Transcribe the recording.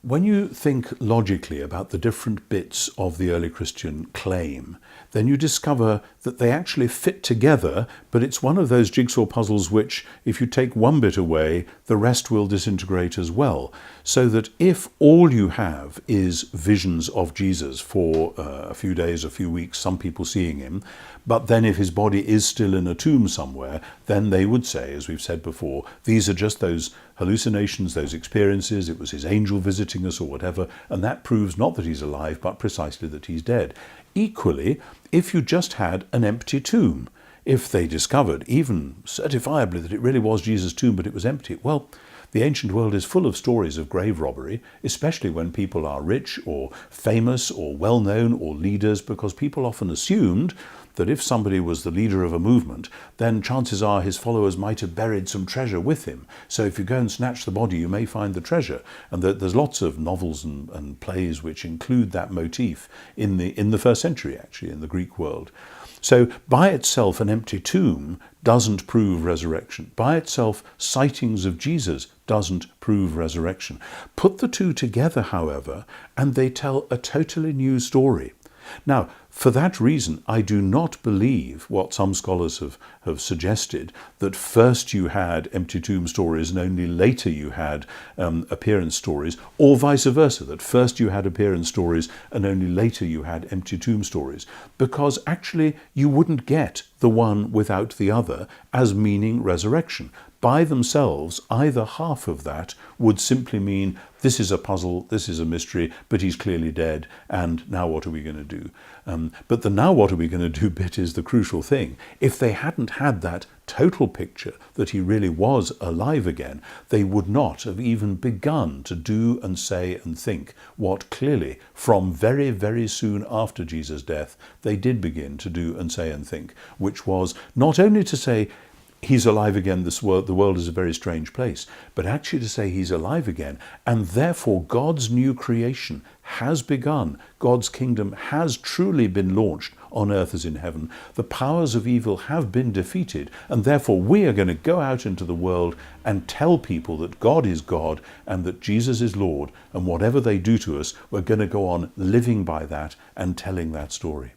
When you think logically about the different bits of the early Christian claim, then you discover that they actually fit together, but it's one of those jigsaw puzzles which, if you take one bit away, the rest will disintegrate as well. So that if all you have is visions of Jesus for a few days, a few weeks, some people seeing him, but then if his body is still in a tomb somewhere, then they would say, as we've said before, these are just those hallucinations, those experiences, it was his angel visiting us or whatever, and that proves not that he's alive, but precisely that he's dead. Equally, if you just had an empty tomb, if they discovered, even certifiably, that it really was Jesus' tomb, but it was empty, well, the ancient world is full of stories of grave robbery, especially when people are rich or famous or well-known or leaders, because people often assumed that if somebody was the leader of a movement, then chances are his followers might have buried some treasure with him. So if you go and snatch the body, you may find the treasure. And there's lots of novels and plays which include that motif in the first century, actually, in the Greek world. So by itself, an empty tomb doesn't prove resurrection. By itself, sightings of Jesus doesn't prove resurrection. Put the two together, however, and they tell a totally new story. Now, for that reason, I do not believe what some scholars have suggested, that first you had empty tomb stories and only later you had appearance stories, or vice versa, that first you had appearance stories and only later you had empty tomb stories, because actually you wouldn't get the one without the other as meaning resurrection. By themselves, either half of that would simply mean this is a puzzle, this is a mystery, but he's clearly dead, and now what are we going to do? But the now what are we going to do bit is the crucial thing. If they hadn't had that total picture that he really was alive again, they would not have even begun to do and say and think what clearly, from very, very soon after Jesus' death, they did begin to do and say and think, which was not only to say, he's alive again, the world is a very strange place, but actually to say he's alive again, and therefore God's new creation has begun. God's kingdom has truly been launched on earth as in heaven. The powers of evil have been defeated, and therefore we are going to go out into the world and tell people that God is God and that Jesus is Lord, and whatever they do to us, we're going to go on living by that and telling that story.